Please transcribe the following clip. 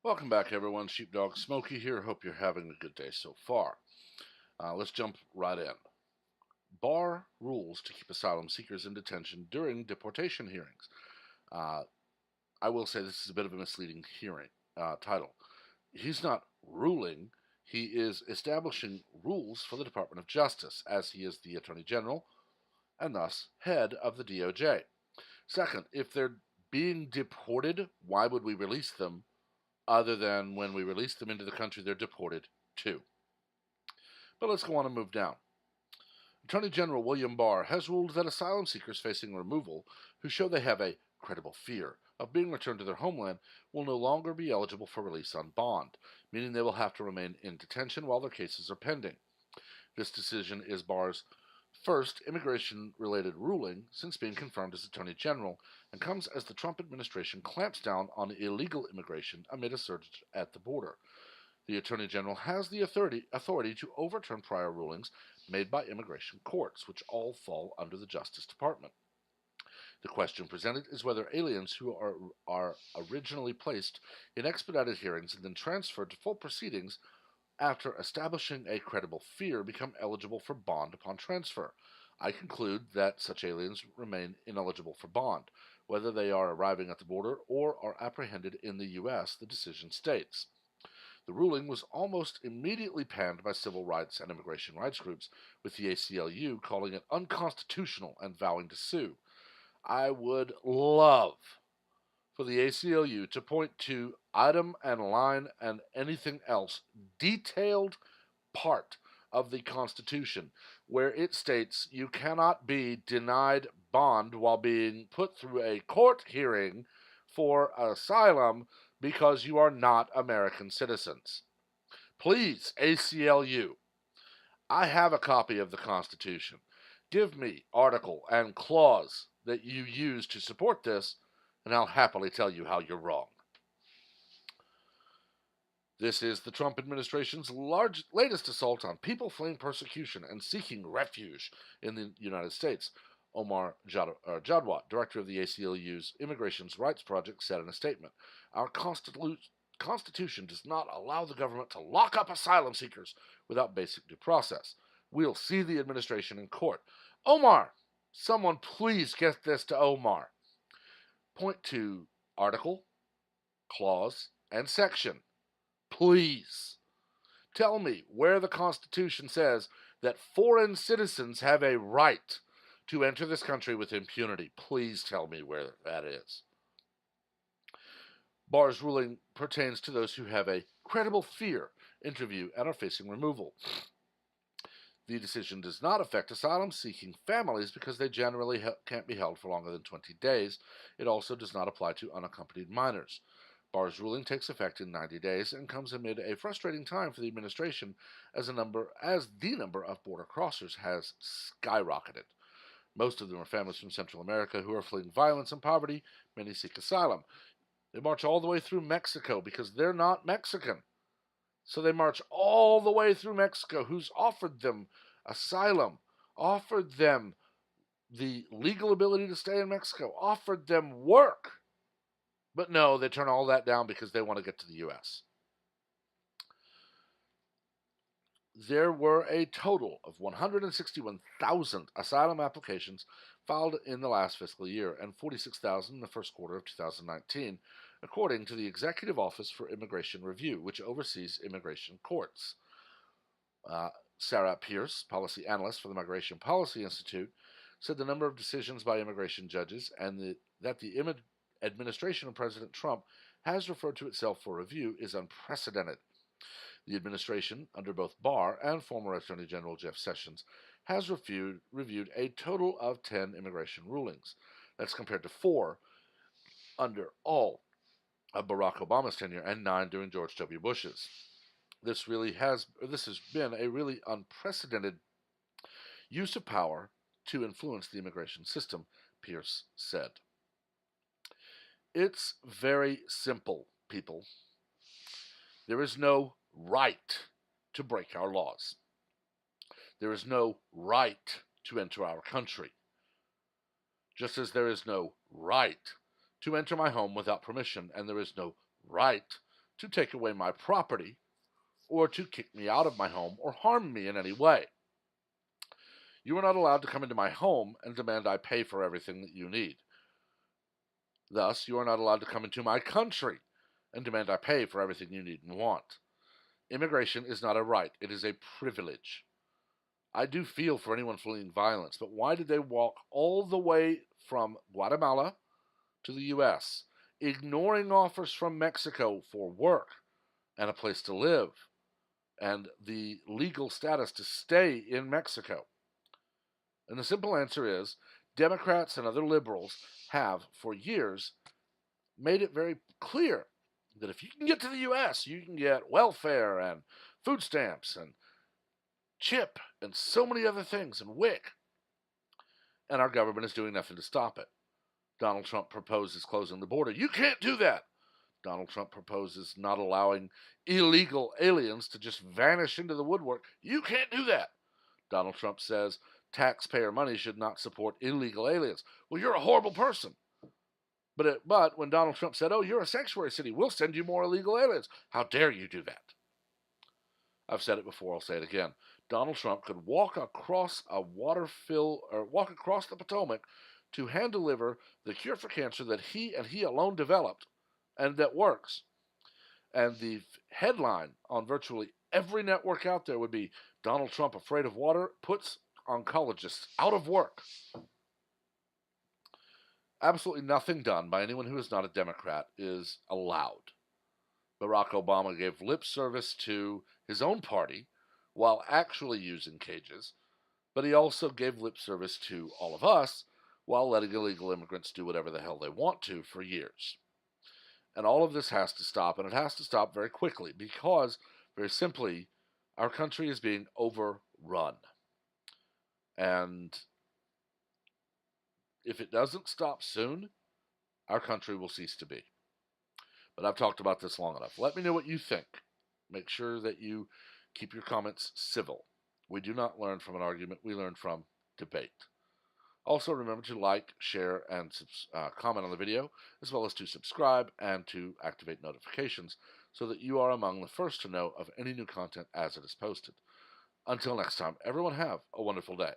Welcome back, everyone. Sheepdog Smokey here. Hope you're having a good day so far. Let's jump right in. Barr rules to keep asylum seekers in detention during deportation hearings. Uh, I will say this is a bit of a misleading hearing title. He's not ruling, he is establishing rules for the Department of Justice, as he is the Attorney General and thus head of the DOJ. Second, if they're being deported, why would we release them other than when we release them into the country they're deported to? But let's go on and move down. Attorney General William Barr has ruled that asylum seekers facing removal who show they have a credible fear of being returned to their homeland will no longer be eligible for release on bond, meaning they will have to remain in detention while their cases are pending. This decision is Barr's first immigration-related ruling since being confirmed as Attorney General, and comes as the Trump administration clamps down on illegal immigration amid a surge at the border. The Attorney General has the authority to overturn prior rulings made by immigration courts, which all fall under the Justice Department. The question presented is whether aliens who are originally placed in expedited hearings and then transferred to full proceedings after establishing a credible fear become eligible for bond upon transfer. I conclude that such aliens remain ineligible for bond, whether they are arriving at the border or are apprehended in the U.S., the decision states. The ruling was almost immediately panned by civil rights and immigration rights groups, with the ACLU calling it unconstitutional and vowing to sue. I would love for the ACLU to point to item and line and anything else, detailed part of the Constitution where it states you cannot be denied bond while being put through a court hearing for asylum because you are not American citizens. Please, ACLU, I have a copy of the Constitution. Give me article and clause that you use to support this, and I'll happily tell you how you're wrong. This is the Trump administration's latest assault on people fleeing persecution and seeking refuge in the United States. Omar Jadwat, director of the ACLU's Immigration Rights Project, said in a statement, "Our Constitution does not allow the government to lock up asylum seekers without basic due process. We'll see the administration in court." Omar, someone please get this to Omar. Point to article, clause, and section. Please. Tell me where the Constitution says that foreign citizens have a right to enter this country with impunity. Please tell me where that is. Barr's ruling pertains to those who have a credible fear interview and are facing removal. The decision does not affect asylum-seeking families because they generally can't be held for longer than 20 days. It also does not apply to unaccompanied minors. Barr's ruling takes effect in 90 days and comes amid a frustrating time for the administration as the number of border crossers has skyrocketed. Most of them are families from Central America who are fleeing violence and poverty. Many seek asylum. They march all the way through Mexico because they're not Mexican. So they march all the way through Mexico, who's offered them asylum, offered them the legal ability to stay in Mexico, offered them work. But no, they turn all that down because they want to get to the U.S. There were a total of 161,000 asylum applications filed in the last fiscal year and 46,000 in the first quarter of 2019, according to the Executive Office for Immigration Review, which oversees immigration courts. Sarah Pierce, policy analyst for the Migration Policy Institute, said the number of decisions by immigration judges and that the administration of President Trump has referred to itself for review is unprecedented. The administration, under both Barr and former Attorney General Jeff Sessions, has reviewed a total of 10 immigration rulings. That's compared to 4 under all of Barack Obama's tenure and 9 during George W. Bush's. This has been a really unprecedented use of power to influence the immigration system, Pierce said. It's very simple, people. There is no right to break our laws. There is no right to enter our country. Just as there is no right to enter my home without permission, and there is no right to take away my property or to kick me out of my home or harm me in any way. You are not allowed to come into my home and demand I pay for everything that you need. Thus, you are not allowed to come into my country and demand I pay for everything you need and want. Immigration is not a right, it is a privilege. I do feel for anyone fleeing violence, but why did they walk all the way from Guatemala to the U.S., ignoring offers from Mexico for work and a place to live and the legal status to stay in Mexico? And the simple answer is Democrats and other liberals have, for years, made it very clear that if you can get to the U.S., you can get welfare and food stamps and CHIP and so many other things and WIC. And our government is doing nothing to stop it. Donald Trump proposes closing the border. You can't do that. Donald Trump proposes not allowing illegal aliens to just vanish into the woodwork. You can't do that. Donald Trump says taxpayer money should not support illegal aliens. Well, you're a horrible person. But when Donald Trump said, oh, you're a sanctuary city, we'll send you more illegal aliens. How dare you do that? I've said it before, I'll say it again. Donald Trump could walk across walk across the Potomac to hand deliver the cure for cancer that he and he alone developed and that works. And the headline on virtually every network out there would be Donald Trump, afraid of water, puts oncologists out of work. Absolutely nothing done by anyone who is not a Democrat is allowed. Barack Obama gave lip service to his own party while actually using cages, but he also gave lip service to all of us while letting illegal immigrants do whatever the hell they want to for years. And all of this has to stop, and it has to stop very quickly because, very simply, our country is being overrun. And if it doesn't stop soon, our country will cease to be. But I've talked about this long enough. Let me know what you think. Make sure that you keep your comments civil. We do not learn from an argument, we learn from debate. Also, remember to like, share, and comment on the video, as well as to subscribe and to activate notifications so that you are among the first to know of any new content as it is posted. Until next time, everyone have a wonderful day.